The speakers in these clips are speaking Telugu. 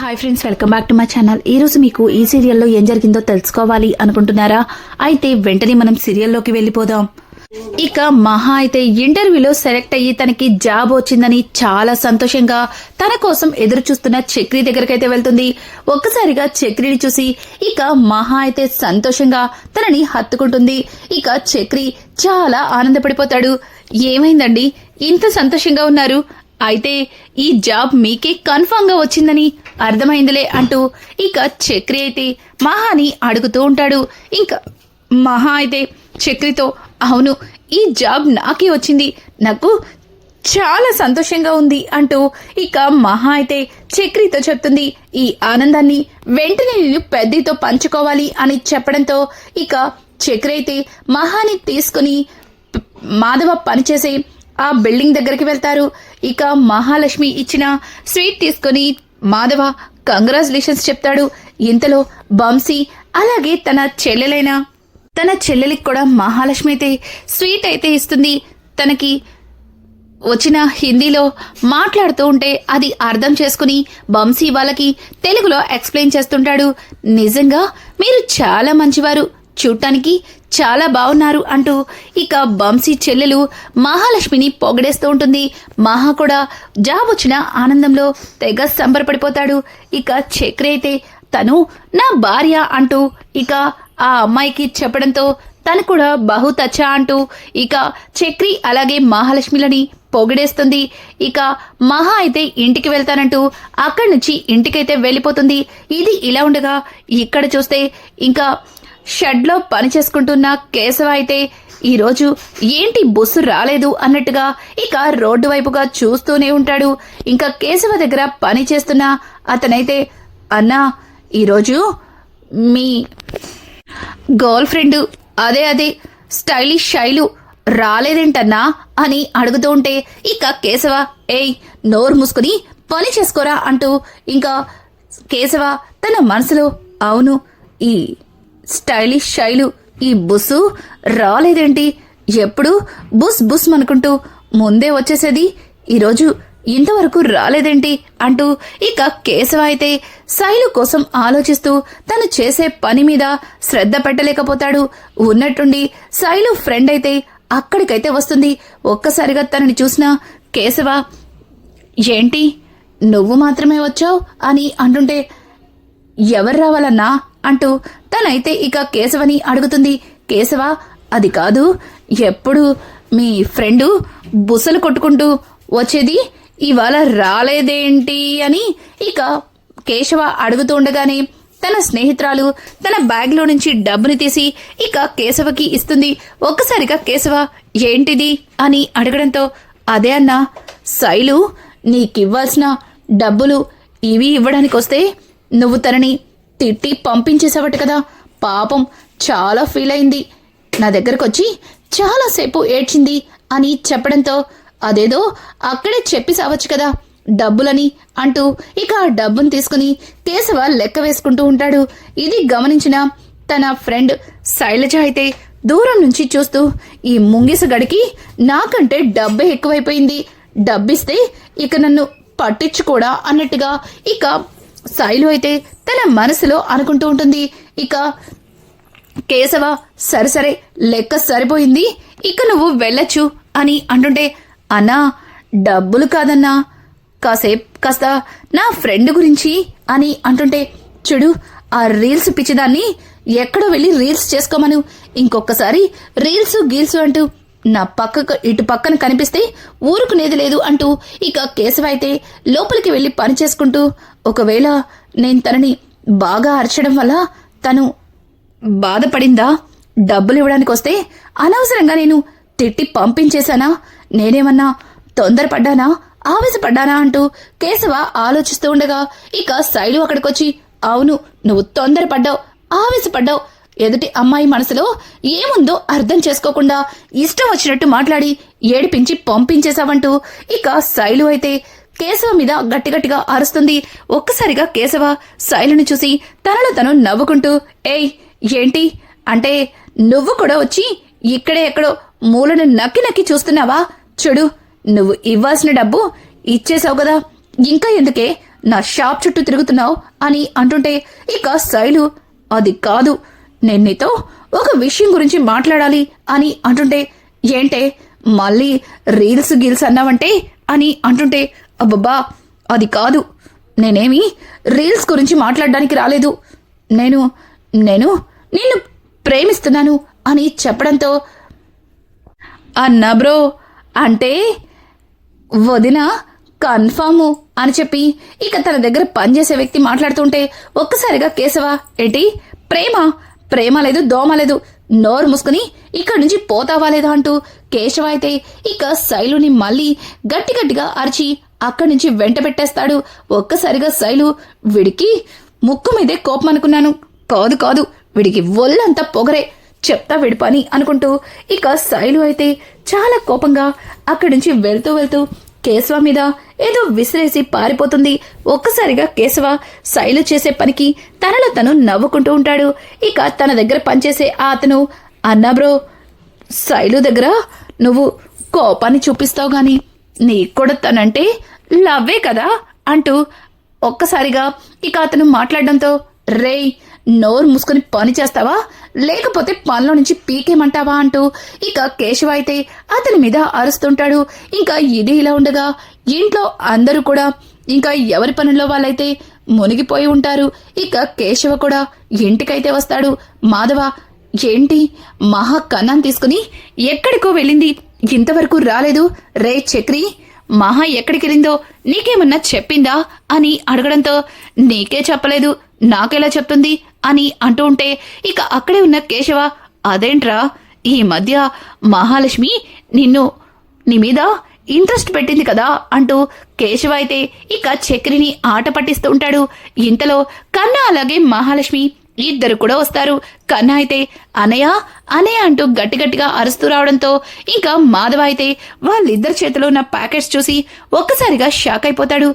Hi friends, welcome back to my channel. ఈ రోజు మీకు ఈ సీరియల్లో ఏం జరిగిందో తెలుసుకోవాలి అనుకుంటున్నారా? అయితే వెంటనే మనం సీరియల్లోకి వెళ్ళిపోదాం. ఇక మహా అయితే ఇంటర్వ్యూలో సెలెక్ట్ అయ్యి తనకి జాబ్ వచ్చిందని చాలా సంతోషంగా తన కోసం ఎదురు చూస్తున్న చక్రి దగ్గరకైతే వెళ్తుంది. ఒక్కసారిగా చక్రిని చూసి ఇక మహా అయితే సంతోషంగా తనని హత్తుకుంటుంది. ఇక చక్రి చాలా ఆనందపడిపోతాడు. ఏమైందండి, ఇంత సంతోషంగా ఉన్నారు? అయితే ఈ జాబ్ మీకే కన్ఫర్మ్ గా వచ్చిందని అర్థమైందిలే అంటూ ఇక చక్రి అయితే మహాని అడుగుతూ ఉంటాడు. ఇంకా మహా అయితే చక్రితో, అవును, ఈ జాబ్ నాకే వచ్చింది, నాకు చాలా సంతోషంగా ఉంది అంటూ ఇక మహా అయితే చక్రితో చెప్తుంది. ఈ ఆనందాన్ని వెంటనే నేను పెద్దతో పంచుకోవాలి అని చెప్పడంతో ఇక చక్రి అయితే మహాని తీసుకుని మాధవ పనిచేసే ఆ బిల్డింగ్ దగ్గరికి వెళ్తారు. ఇక మహాలక్ష్మి ఇచ్చిన స్వీట్ తీసుకుని మాధవ కంగ్రాచులేషన్స్ చెప్తాడు. ఇంతలో వంశీ అలాగే తన చెల్లెలికి కూడా మహాలక్ష్మి అయితే స్వీట్ అయితే ఇస్తుంది. తనకి వచ్చిన హిందీలో మాట్లాడుతూ ఉంటే అది అర్థం చేసుకుని వంశీ వాళ్ళకి తెలుగులో ఎక్స్ప్లెయిన్ చేస్తుంటాడు. నిజంగా మీరు చాలా మంచివారు, చూడటానికి చాలా బాగున్నారు అంటూ ఇక వంశీ చెల్లెలు మహాలక్ష్మిని పొగడేస్తూ ఉంటుంది. మహా కూడా జాబ్ వచ్చిన ఆనందంలో తెగ సంబరపడిపోతాడు. ఇక చక్రి అయితే తను నా భార్య అంటూ ఇక ఆ అమ్మాయికి చెప్పడంతో తను కూడా బహుతచ్చా అంటూ ఇక చక్రి అలాగే మహాలక్ష్మిలని పొగిడేస్తుంది. ఇక మహా అయితే ఇంటికి వెళ్తానంటూ అక్కడి నుంచి ఇంటికైతే వెళ్ళిపోతుంది. ఇది ఇలా ఉండగా ఇక్కడ చూస్తే ఇంకా షెడ్ లో పని చేసుకుంటున్న కేశవ అయితే ఈరోజు ఏంటి బస్సు రాలేదు అన్నట్టుగా ఇక రోడ్డు వైపుగా చూస్తూనే ఉంటాడు. ఇంకా కేశవ దగ్గర పని చేస్తున్న అతనైతే, అన్నా, ఈరోజు మీ గర్ల్ ఫ్రెండ్ అదే స్టైలిష్ శైలు రాలేదేంటన్నా అని అడుగుతూ ఉంటే ఇక కేశవ, ఏయ్ నోరు మూసుకుని పని చేసుకోరా అంటూ ఇంకా కేశవ తన మనసులో, అవును, ఈ స్టైలిష్ శైలు ఈ బుస్సు రాలేదేంటి, ఎప్పుడు బుస్ బుస్ అనుకుంటూ ముందే వచ్చేసేది, ఈరోజు ఇంతవరకు రాలేదేంటి అంటూ ఇక కేశవ అయితే శైలు కోసం ఆలోచిస్తూ తను చేసే పని మీద శ్రద్ధ పెట్టలేకపోతాడు. ఉన్నట్టుండి శైలు ఫ్రెండ్ అయితే అక్కడికైతే వస్తుంది. ఒక్కసారిగా తనని చూసిన కేశవ, ఏంటి నువ్వు మాత్రమే వచ్చావు అని అంటుంటే, ఎవరు రావాలన్నా అంటూ తనైతే ఇక కేశవని అడుగుతుంది. కేశవ, అది కాదు, ఎప్పుడు మీ ఫ్రెండు బుసలు కొట్టుకుంటూ వచ్చేది, ఇవాళ రాలేదేంటి అని ఇక కేశవ అడుగుతూ ఉండగానే తన స్నేహితురాలు తన బ్యాగ్లో నుంచి డబ్బుని తీసి ఇక కేశవకి ఇస్తుంది. ఒక్కసారిగా కేశవ, ఏంటిది అని అడగడంతో, అదే అన్నా, శైలు నీకివ్వాల్సిన డబ్బులు ఇవి ఇవ్వడానికి వస్తే నువ్వు తనని తిట్టి పంపించేసావట కదా, పాపం చాలా ఫీల్ అయింది, నా దగ్గరకు వచ్చి చాలాసేపు ఏడ్చింది అని చెప్పడంతో, అదేదో అక్కడే చెప్పి సావచ్చు కదా డబ్బులని అంటూ ఇక ఆ డబ్బును తీసుకుని కేశవ లెక్క వేసుకుంటూ ఉంటాడు. ఇది గమనించిన తన ఫ్రెండ్ శైలజ అయితే దూరం నుంచి చూస్తూ, ఈ ముంగిసగడికి నాకంటే డబ్బే ఎక్కువైపోయింది, డబ్బిస్తే ఇక నన్ను పట్టించుకోడా అన్నట్టుగా ఇక శైలు అయితే తన మనసులో అనుకుంటూ ఉంటుంది. ఇక కేశవ, సరే లెక్క సరిపోయింది, ఇక నువ్వు వెళ్ళొచ్చు అని అంటుంటే, అన్నా, డబ్బులు కాదన్నా, కాస్త నా ఫ్రెండ్ గురించి అని అంటుంటే, చూడు, ఆ రీల్స్ పిచ్చిదాన్ని ఎక్కడో వెళ్ళి రీల్స్ చేసుకోమను, ఇంకొకసారి రీల్స్ గీల్స్ అంటూ నా ఇటు పక్కన కనిపిస్తే ఊరుకునేది లేదు అంటూ ఇక కేశవ అయితే లోపలికి వెళ్లి పని చేసుకుంటూ, ఒకవేళ నేను తనని బాగా అరచడం వల్ల తను బాధపడిందా, డబ్బులు ఇవ్వడానికి వస్తే అనవసరంగా నేను తిట్టి పంపించేశానా, నేనేమన్నా తొందరపడ్డానా, ఆవేశపడ్డానా అంటూ కేశవ ఆలోచిస్తూ ఉండగా ఇక శైలు అక్కడికొచ్చి, అవును, నువ్వు తొందరపడ్డావు, ఆవేశపడ్డావు, ఎదుటి అమ్మాయి మనసులో ఏముందో అర్థం చేసుకోకుండా ఇష్టం వచ్చినట్టు మాట్లాడి ఏడిపించి పంపించేశావంటూ ఇక శైలు అయితే కేశవ మీద గట్టిగట్టిగా అరుస్తుంది. ఒక్కసారిగా కేశవ శైలుని చూసి తనలో తను నవ్వుకుంటూ, ఏయ్ ఏంటి అంటే నువ్వు కూడా వచ్చి ఇక్కడే ఎక్కడో మూలను నక్కి చూస్తున్నావా, చూడు, నువ్వు ఇవ్వాల్సిన డబ్బు ఇచ్చేసావు కదా, ఇంకా ఎందుకే నా షాప్ చుట్టూ తిరుగుతున్నావు అని అంటుంటే ఇక శైలు అది కాదు, నేను నీతో ఒక విషయం గురించి మాట్లాడాలి అని అంటుంటే ఏంటే మళ్ళీ రీల్స్ గీల్స్ అన్నావంటే అని అంటుంటే అబ్బబ్బా అది కాదు, నేనేమి రీల్స్ గురించి మాట్లాడడానికి రాలేదు, నేను నిన్ను ప్రేమిస్తున్నాను అని చెప్పడంతో అన్నా బ్రో అంటే వదిన కన్ఫాము అని చెప్పి ఇక తన దగ్గర పనిచేసే వ్యక్తి మాట్లాడుతుంటే ఒక్కసారిగా కేశవ ఏంటి ప్రేమ లేదు దోమ లేదు, నోరు మూసుకుని ఇక్కడి నుంచి పోతావా లేదా అంటూ కేశవ అయితే ఇక శైలుని మళ్ళీ గట్టిగా అరిచి అక్కడి నుంచి వెంట పెట్టేస్తాడు. ఒక్కసారిగా శైలు వీడికి ముక్కు మీదే కోపం అనుకున్నాను, కాదు వీడికి ఒళ్ళంతా పొగరే, చెప్తా వీడి పని అనుకుంటూ ఇక శైలు అయితే చాలా కోపంగా అక్కడి నుంచి వెళ్తూ కేశవ మీద ఏదో విసిరేసి పారిపోతుంది. ఒక్కసారిగా కేశవ శైలు చేసే పనికి తనలో తను నవ్వుకుంటూ ఉంటాడు. ఇక తన దగ్గర పనిచేసే అతను అన్నా బ్రో శైలు దగ్గర నువ్వు కోపాన్ని చూపిస్తావు గాని నీకు కూడా తనంటే లవ్వే కదా అంటూ ఒక్కసారిగా ఇక అతను మాట్లాడడంతో రేయ్ నోరు మూసుకుని పని చేస్తావా లేకపోతే పనిలో నుంచి పీకేమంటావా అంటూ ఇక కేశవ అయితే అతని మీద అరుస్తుంటాడు. ఇంకా ఇది ఇలా ఉండగా ఇంట్లో అందరూ కూడా ఇంకా ఎవరి పనుల్లో వాళ్ళైతే మునిగిపోయి ఉంటారు. ఇక కేశవ కూడా ఇంటికైతే వస్తాడు. మాధవ ఏంటి మహా కన్నాన్ని తీసుకుని ఎక్కడికో వెళ్ళింది, ఇంతవరకు రాలేదు, రే చక్రి మహా ఎక్కడికి వెళ్ళిందో నీకేమన్నా చెప్పిందా అని అడగడంతో నీకే చెప్పలేదు, నాకెలా చెప్తుంది అని అంటూ ఉంటే ఇక అక్కడే ఉన్న కేశవ అదేంట్రా ఈ మధ్య మహాలక్ష్మి నీ మీద ఇంట్రెస్ట్ పెట్టింది కదా అంటూ కేశవ అయితే ఇక చక్రిని ఆట పట్టిస్తూ ఉంటాడు. ఇంతలో కన్నా అలాగే మహాలక్ష్మి ఇద్దరు కూడా వస్తారు. కన్నా అయితే అనయ్య అంటూ గట్టిగా అరుస్తూ రావడంతో ఇంకా మాధవ అయితే వాళ్ళిద్దరి చేతిలో ఉన్న ప్యాకెట్స్ చూసి ఒక్కసారిగా షాక్ అయిపోతాడు.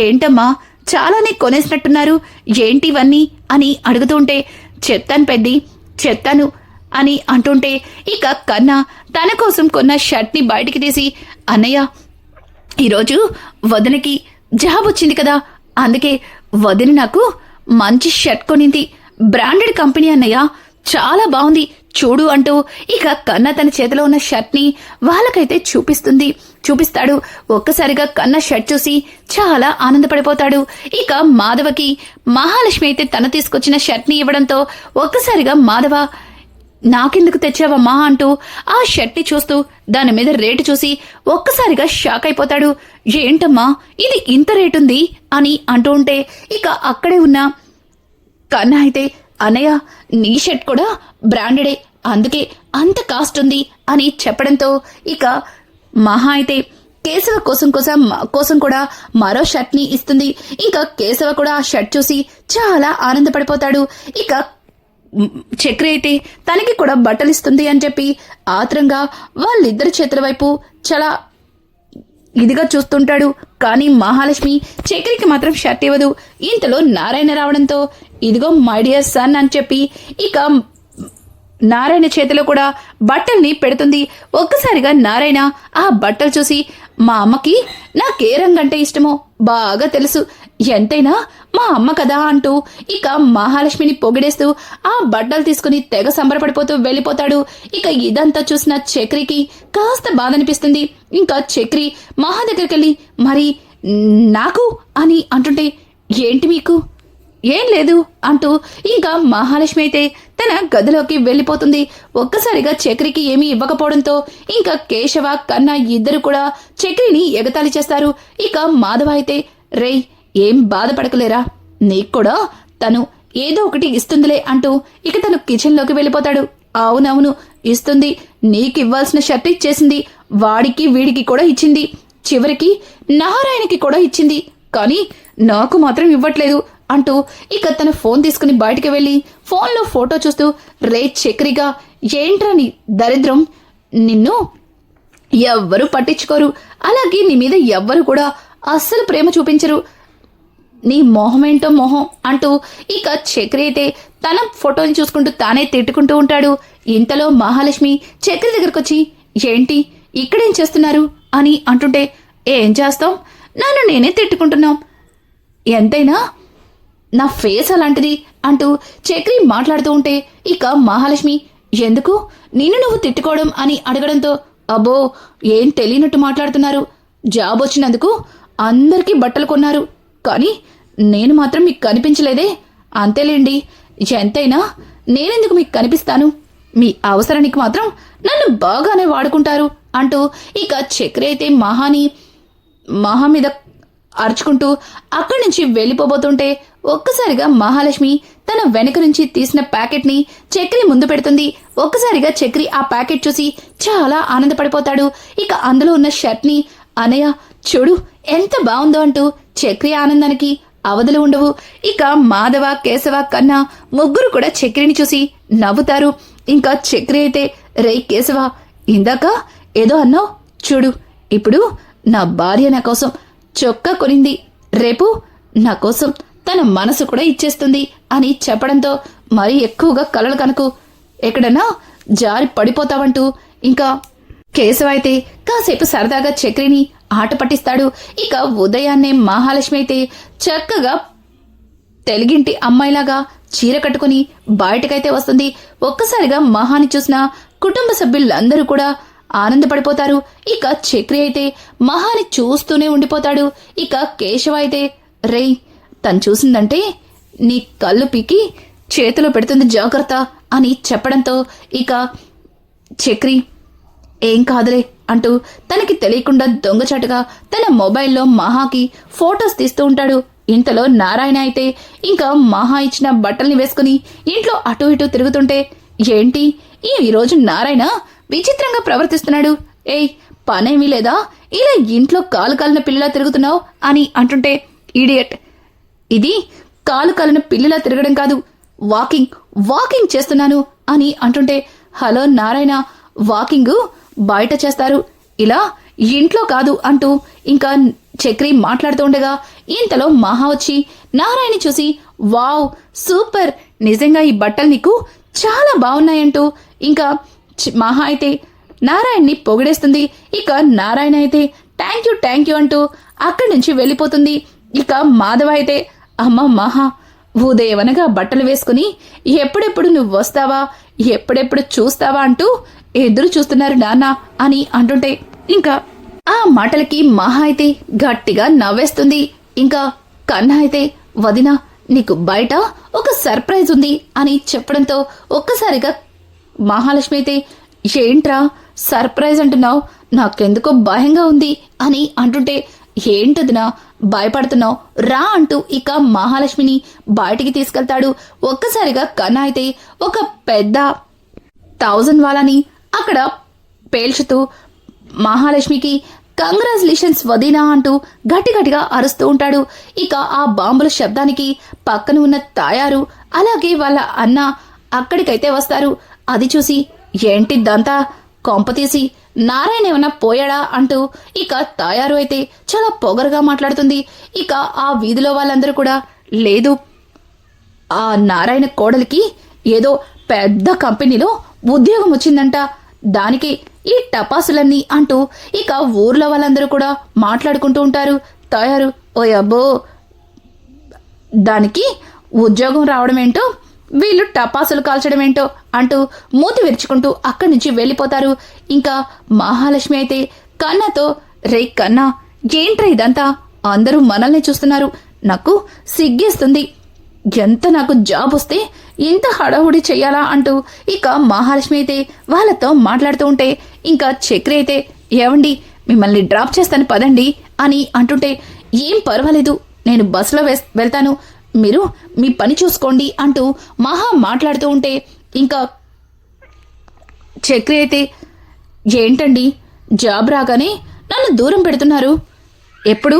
ఏంటమ్మా చాలానే కొనేసినట్టున్నారు, ఏంటి ఇవన్నీ అని అడుగుతూ ఉంటే చెప్తాను అని అంటుంటే ఇక కన్నా తన కోసం కొన్న షర్ట్ని బయటికి తీసి అన్నయ్య ఈరోజు వదినకి జాబ్ వచ్చింది కదా, అందుకే వదిన నాకు మంచి షర్ట్ కొనింది, బ్రాండెడ్ కంపెనీ అన్నయ్య, చాలా బాగుంది చూడు అంటూ ఇక కన్న తన చేతిలో ఉన్న షర్ట్ ని వాళ్ళకైతే చూపిస్తాడు. ఒక్కసారిగా కన్న షర్ట్ చూసి చాలా ఆనందపడిపోతాడు. ఇక మాధవకి మహాలక్ష్మి అయితే తన తీసుకొచ్చిన షర్ట్ ని ఇవ్వడంతో ఒక్కసారిగా మాధవ నాకెందుకు తెచ్చావమ్మా అంటూ ఆ షర్ట్ ని చూస్తూ దాని మీద రేటు చూసి ఒక్కసారిగా షాక్ అయిపోతాడు. ఏంటమ్మా ఇది ఇంత రేటుంది అని అంటూ ఉంటే ఇక అక్కడే ఉన్న కన్నా అయితే అన్నయ్య నీ షర్ట్ కూడా బ్రాండెడే, అందుకే అంత కాస్ట్ ఉంది అని చెప్పడంతో ఇక మహా అయితే కేశవ కోసం కూడా మరో షర్ట్ ని ఇస్తుంది. ఇంకా కేశవ కూడా ఆ షర్ట్ చూసి చాలా ఆనందపడిపోతాడు. ఇక చక్రి అయితే తనకి కూడా బట్టలు ఇస్తుంది అని చెప్పి ఆత్రంగా వాళ్ళిద్దరి చేతుల వైపు చాలా ఇదిగా చూస్తుంటాడు. కానీ మహాలక్ష్మి చక్రికి మాత్రం షర్ట్ ఇవ్వదు. ఇంతలో నారాయణ రావడంతో ఇదిగో మై డియర్ సన్ అని చెప్పి ఇక నారాయణ చేతిలో కూడా బట్టల్ని పెడుతుంది. ఒక్కసారిగా నారాయణ ఆ బట్టలు చూసి మా అమ్మకి నాకే రంగు అంటే ఇష్టమో బాగా తెలుసు, ఎంతైనా మా అమ్మ కదా అంటూ ఇక మహాలక్ష్మిని పొగిడేస్తూ ఆ బట్టలు తీసుకుని తెగ సంబరపడిపోతూ వెళ్ళిపోతాడు. ఇక ఇదంతా చూసిన చక్రికి కాస్త బాధ అనిపిస్తుంది. ఇంకా చక్రి మహా దగ్గరికి వెళ్ళి మరి నాకు అని అంటుంటే ఏంటి మీకు ఏం లేదు అంటూ ఇంకా మహాలక్ష్మి అయితే తన గదిలోకి వెళ్ళిపోతుంది. ఒక్కసారిగా చక్రికి ఏమీ ఇవ్వకపోవడంతో ఇంకా కేశవ కన్నా ఇద్దరు కూడా చక్రిని ఎగతాళి చేస్తారు. ఇక మాధవ అయితే రేయ్ ఏం బాధపడకలేరా, నీకు కూడా తను ఏదో ఒకటి ఇస్తుందిలే అంటూ ఇక తను కిచెన్ లోకి వెళ్ళిపోతాడు. అవునవును ఇస్తుంది, నీకు ఇవ్వాల్సిన షర్ట్ ఇచ్చేసింది, వాడికి వీడికి కూడా ఇచ్చింది, చివరికి నారాయణకి కూడా ఇచ్చింది, కానీ నాకు మాత్రం ఇవ్వట్లేదు అంటూ ఇక తన ఫోన్ తీసుకుని బయటికి వెళ్లి ఫోన్లో ఫోటో చూస్తూ రే చక్రిగా ఏంట్రా నీ దరిద్రం, నిన్ను ఎవ్వరూ పట్టించుకోరు, అలాగే నీ మీద ఎవ్వరు కూడా అస్సలు ప్రేమ చూపించరు, నీ మొహమేంటో మొహం అంటూ ఇక చక్రి అయితే తన ఫోటోని చూసుకుంటూ తానే తిట్టుకుంటూ ఉంటాడు. ఇంతలో మహాలక్ష్మి చక్రి దగ్గరకు వచ్చి ఏంటి ఇక్కడేం చేస్తున్నారు అని అంటుంటే ఏం చేస్తాం, నన్ను నేనే తిట్టుకుంటున్నాం, ఎంతైనా నా ఫేస్ అలాంటిది అంటూ చక్రి మాట్లాడుతూ ఉంటే ఇక మహాలక్ష్మి ఎందుకు నిన్ను నువ్వు తిట్టుకోవడం అని అడగడంతో అబ్బో ఏం తెలియనట్టు మాట్లాడుతున్నారు. జాబ్ వచ్చినందుకు అందరికీ బట్టలు కొన్నారు, కానీ నేను మాత్రం మీకు కనిపించలేదే. అంతేలేండి, ఎంతైనా నేనెందుకు మీకు కనిపిస్తాను, మీ అవసరానికి మాత్రం నన్ను బాగానే వాడుకుంటారు అంటూ ఇక చక్రి అయితే మహా మీద అరుచుకుంటూ అక్కడి నుంచి వెళ్ళిపోబోతుంటే ఒక్కసారిగా మహాలక్ష్మి తన వెనక నుంచి తీసిన ప్యాకెట్ ని చక్రి ముందు పెడుతుంది. ఒక్కసారిగా చక్రి ఆ ప్యాకెట్ చూసి చాలా ఆనందపడిపోతాడు. ఇక అందులో ఉన్న షర్ట్ ని అనయ్య చూడు ఎంత బాగుందో అంటూ చక్రి ఆనందానికి అవధులు ఉండవు. ఇక మాధవ, కేశవ, కన్నా ముగ్గురు కూడా చక్రిని చూసి నవ్వుతారు. ఇంకా చక్రి అయితే రే కేశవ, ఇందాక ఏదో అన్నావు చూడు, ఇప్పుడు నా భార్య నా కోసం చొక్కా కొనింది, రేపు నా కోసం తన మనసు కూడా ఇచ్చేస్తుంది అని చెప్పడంతో మరీ ఎక్కువగా కలలు కనుకు, ఎక్కడన్నా జారి పడిపోతావంటూ ఇంకా కేశవ అయితే కాసేపు సరదాగా చక్రిని ఆట పట్టిస్తాడు. ఇక ఉదయాన్నే మహాలక్ష్మి అయితే చక్కగా తెలుగింటి అమ్మాయిలాగా చీర కట్టుకుని బయటకైతే వస్తుంది. ఒక్కసారిగా మహాని చూసిన కుటుంబ సభ్యులందరూ కూడా ఆనందపడిపోతారు. ఇక చక్రి అయితే మహాని చూస్తూనే ఉండిపోతాడు. ఇక కేశవ అయితే రేయ్ తను చూసిందంటే నీ కళ్ళు పీకి చేతిలో పెడుతుంది జాగ్రత్త అని చెప్పడంతో ఇక చక్రి ఏం కాదులే అంటూ తనకి తెలియకుండా దొంగచాటుగా తన మొబైల్లో మహాకి ఫొటోస్ తీస్తూ ఉంటాడు. ఇంతలో నారాయణ అయితే ఇంకా మహా ఇచ్చిన బట్టల్ని వేసుకుని ఇంట్లో అటూ ఇటూ తిరుగుతుంటే ఏంటి ఈరోజు నారాయణ విచిత్రంగా ప్రవర్తిస్తున్నాడు, ఏయ్ పనేమీ లేదా, ఇలా ఇంట్లో కాలు కాలిన పిల్లలా తిరుగుతున్నావు అని అంటుంటే ఈడియట్, ఇది కాలు కాలిన పిల్లలా తిరగడం కాదు, వాకింగ్ చేస్తున్నాను అని అంటుంటే హలో నారాయణ, వాకింగ్ బయట చేస్తారు, ఇలా ఇంట్లో కాదు అంటూ ఇంకా చక్రి మాట్లాడుతూ ఉండగా ఇంతలో మహా వచ్చి నారాయణ చూసి వావ్ సూపర్, నిజంగా ఈ బట్టలు నీకు చాలా బాగున్నాయంటూ ఇంకా మహా అయితే నారాయణ్ని పొగిడేస్తుంది. ఇక నారాయణ అయితే థ్యాంక్ యూ అంటూ అక్కడి నుంచి వెళ్ళిపోతుంది. ఇక మాధవ అయితే అమ్మ మహా ఉదయవనగా బట్టలు వేసుకుని ఎప్పుడెప్పుడు నువ్వు వస్తావా, ఎప్పుడెప్పుడు చూస్తావా అంటూ ఎదురు చూస్తున్నారు నాన్న అని అంటుంటే ఇంకా ఆ మాటలకి మహా అయితే గట్టిగా నవ్వేస్తుంది. ఇంకా కన్నా అయితే వదినా నీకు బయట ఒక సర్ప్రైజ్ ఉంది అని చెప్పడంతో ఒక్కసారిగా మహాలక్ష్మి అయితే ఏంట్రా సర్ప్రైజ్ అంటున్నావు, నాకెందుకో భయంగా ఉంది అని అంటుంటే ఏంటదినా భయపడుతున్నావు రా అంటూ ఇక మహాలక్ష్మిని బయటికి తీసుకెళ్తాడు. ఒక్కసారిగా కన్నా అయితే ఒక పెద్ద 1000 వాలాని అక్కడ పేల్చుతూ మహాలక్ష్మికి కంగ్రాచులేషన్స్ వదినా అంటూ గట్టిగా అరుస్తూ ఉంటాడు. ఇక ఆ బాంబుల శబ్దానికి పక్కన ఉన్న తాయారు అలాగే వాళ్ళ అన్న అక్కడికైతే వస్తారు. అది చూసి ఏంటిద్దంతా, కొంపతీసి నారాయణ ఏమన్నా పోయాడా అంటూ ఇక తాయారు అయితే చాలా పొగరుగా మాట్లాడుతుంది. ఇక ఆ వీధిలో వాళ్ళందరూ కూడా లేదు, ఆ నారాయణ కోడలికి ఏదో పెద్ద కంపెనీలో ఉద్యోగం వచ్చిందంట, దానికి ఈ టపాసులన్నీ అంటూ ఇక ఊర్లో వాళ్ళందరూ కూడా మాట్లాడుకుంటూ ఉంటారు. తాయారు ఓ అబ్బో దానికి ఉద్యోగం రావడం ఏంటో, వీళ్ళు టపాసులు కాల్చడం ఏంటో అంటూ మూతి విరుచుకుంటూ అక్కడి నుంచి వెళ్ళిపోతారు. ఇంకా మహాలక్ష్మి అయితే కన్నాతో రే కన్నా ఏంట్రా ఇదంతా, అందరూ మనల్ని చూస్తున్నారు, నాకు సిగ్గేస్తుంది, ఎంత నాకు జాబ్ వస్తే ఇంత హడావుడి చెయ్యాలా అంటూ ఇక మహాలక్ష్మి అయితే వాళ్ళతో మాట్లాడుతూ ఉంటే ఇంకా చక్రి అయితే ఏవండి మిమ్మల్ని డ్రాప్ చేస్తాను పదండి అని అంటుంటే ఏం పర్వాలేదు నేను బస్సులో వెళ్తాను, మీరు మీ పని చూసుకోండి అంటూ మహా మాట్లాడుతూ ఉంటే ఇంకా చక్రి అయితే ఏంటండి జాబ్ రాగానే నన్ను దూరం పెడుతున్నారు, ఎప్పుడు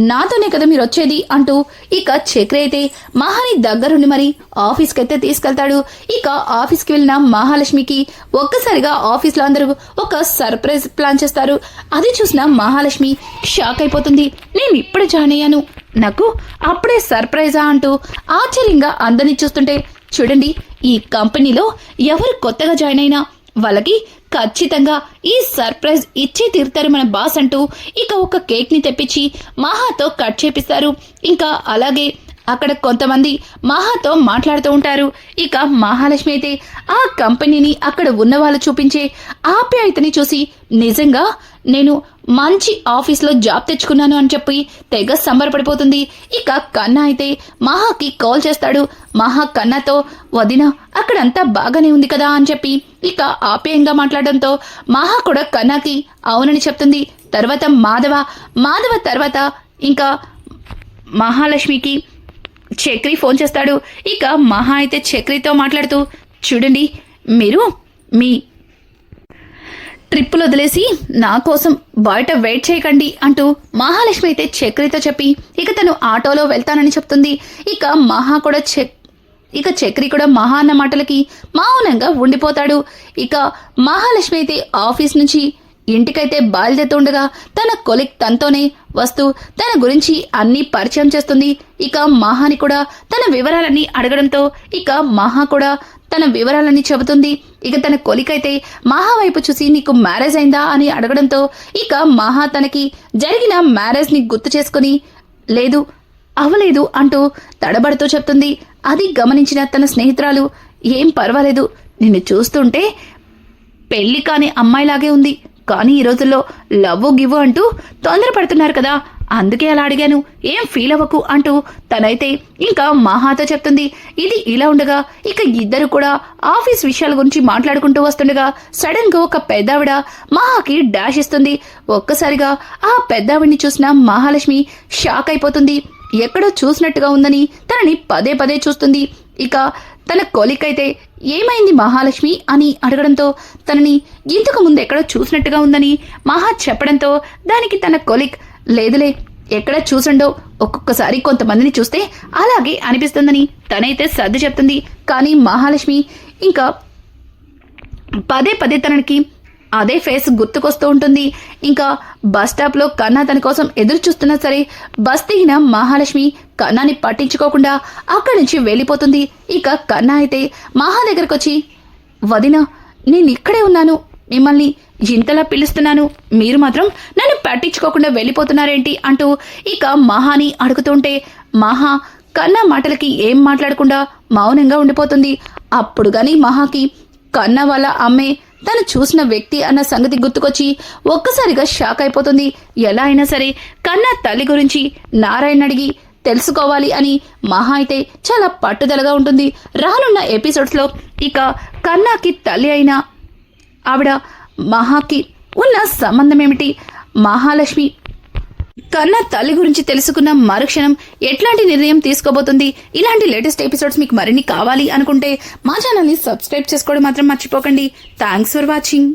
నాతోనే కదా మీరు వచ్చేది అంటూ ఇక చక్రి అయితే మహాని దగ్గరుండి మరి ఆఫీస్కి అయితే తీసుకెళ్తాడు. ఇక ఆఫీస్కి వెళ్ళిన మహాలక్ష్మికి ఒక్కసారిగా ఆఫీస్లో అందరూ ఒక సర్ప్రైజ్ ప్లాన్ చేస్తారు. అది చూసిన మహాలక్ష్మి షాక్ అయిపోతుంది, నేను ఇప్పుడే జాయిన్ అయ్యాను, నాకు అప్పుడే సర్ప్రైజా అంటూ ఆశ్చర్యంగా అందరినీ చూస్తుంటే చూడండి ఈ కంపెనీలో ఎవరు కొత్తగా జాయిన్ అయినా వాళ్ళకి ఖచ్చితంగా ఈ సర్ప్రైజ్ ఇచ్చే తీరుతారు మన బాస్ అంటూ ఇక ఒక కేక్ ని తెప్పించి మహాతో కట్ చేపిస్తారు. ఇంకా అలాగే అక్కడ కొంతమంది మహాతో మాట్లాడుతూ ఉంటారు. ఇక మహాలక్ష్మి అయితే ఆ కంపెనీని అక్కడ ఉన్న వాళ్ళు చూపించే ఆప్యాయతని చూసి నిజంగా నేను మంచి ఆఫీస్లో జాబ్ తెచ్చుకున్నాను అని చెప్పి తెగ సంబరపడిపోతుంది. ఇక కన్నా అయితే మహాకి కాల్ చేస్తాడు. మహా కన్నాతో వదిన అక్కడంతా బాగానే ఉంది కదా అని చెప్పి ఇక ఆప్యాయంగా మాట్లాడడంతో మహా కూడా కన్నాకి అవునని చెప్తుంది. తర్వాత మాధవ తర్వాత ఇంకా మహాలక్ష్మికి చక్రి ఫోన్ చేస్తాడు. ఇక మహా అయితే చక్రితో మాట్లాడుతూ చూడండి మీరు మీ ట్రిప్పులు వదిలేసి నా కోసం బయట వెయిట్ చేయకండి అంటూ మహాలక్ష్మి అయితే చక్రితో చెప్పి ఇక తను ఆటోలో వెళ్తానని చెప్తుంది. ఇక మహా కూడా చక్రి కూడా మహా అన్న మాటలకి మౌనంగా ఉండిపోతాడు. ఇక మహాలక్ష్మి అయితే ఆఫీస్ నుంచి ఇంటికైతే బయలుదేరుతుండగా తన కొలిక్ తనతోనే వస్తూ తన గురించి అన్ని పరిచయం చేస్తుంది. ఇక మహాని కూడా తన వివరాలన్నీ అడగడంతో ఇక మహా కూడా తన వివరాలన్నీ చెబుతుంది. ఇక తన కొలికైతే మహా వైపు చూసి నీకు మ్యారేజ్ అయిందా అని అడగడంతో ఇక మహా తనకి జరిగిన మ్యారేజ్ ని గుర్తు చేసుకుని లేదు అవ్వలేదు అంటూ తడబడుతూ చెప్తుంది. అది గమనించిన తన స్నేహితురాలు ఏం పర్వాలేదు, నిన్ను చూస్తుంటే పెళ్లి కాని అమ్మాయిలాగే ఉంది, కానీ ఈ రోజుల్లో లవ్వు గివ్వు అంటూ తొందరపడుతున్నారు కదా, అందుకే అలా అడిగాను, ఏం ఫీల్ అవ్వకు అంటూ తనైతే ఇంకా మహాతో చెప్తుంది. ఇది ఇలా ఉండగా ఇక ఇద్దరు కూడా ఆఫీస్ విషయాల గురించి మాట్లాడుకుంటూ వస్తుండగా సడన్ గా ఒక పెద్దావిడ మహాకి డాష్ ఇస్తుంది. ఒక్కసారిగా ఆ పెద్దావిడిని చూసిన మహాలక్ష్మి షాక్ అయిపోతుంది. ఎక్కడో చూసినట్టుగా ఉందని తనని పదే పదే చూస్తుంది. ఇక తన కొలికైతే ఏమైంది మహాలక్ష్మి అని అడగడంతో తనని ఇంతకు ముందు ఎక్కడో చూసినట్టుగా ఉందని మహా చెప్పడంతో దానికి తన కొలిక్ లేదులే ఎక్కడ చూసుండో, ఒక్కొక్కసారి కొంతమందిని చూస్తే అలాగే అనిపిస్తుందని తనైతే సర్ది చెప్తుంది. కానీ మహాలక్ష్మి ఇంకా పదే పదే తనకి అదే ఫేస్ గుర్తుకొస్తూ ఉంటుంది. ఇంకా బస్ స్టాప్ లో కన్నా తన కోసం ఎదురు చూస్తున్నా సరే బస్ దిగిన మహాలక్ష్మి కన్నాని పట్టించుకోకుండా అక్కడి నుంచి వెళ్ళిపోతుంది. ఇక కన్నా అయితే మహా దగ్గరకు వచ్చి వదిన నేను ఇక్కడే ఉన్నాను, మిమ్మల్ని ఇంతలా పిలుస్తున్నాను, మీరు మాత్రం నన్ను పట్టించుకోకుండా వెళ్ళిపోతున్నారేంటి అంటూ ఇక మహాని అడుగుతుంటే మహా కన్నా మాటలకి ఏం మాట్లాడకుండా మౌనంగా ఉండిపోతుంది. అప్పుడు గాని మహాకి కన్నా వాళ్ళ అమ్మే తను చూసిన వ్యక్తి అన్న సంగతి గుర్తుకొచ్చి ఒక్కసారిగా షాక్ అయిపోతుంది. ఎలా అయినా సరే కన్నా తల్లి గురించి నారాయణ అడిగి తెలుసుకోవాలి అని మహా అయితే చాలా పట్టుదలగా ఉంటుంది. రానున్న ఎపిసోడ్స్ లో ఇక కన్నాకి తల్లి అయిన ఆవిడ మహాకి ఉన్న సంబంధం ఏమిటి, మహాలక్ష్మి కన్నా తల్లి గురించి తెలుసుకున్న మరుక్షణం ఎట్లాంటి నిర్ణయం తీసుకోబోతుంది, ఇలాంటి లేటెస్ట్ ఎపిసోడ్స్ మీకు మరిన్ని కావాలి అనుకుంటే మా ఛానల్ని సబ్స్క్రైబ్ చేసుకోవడం మాత్రం మర్చిపోకండి. Thanks for watching.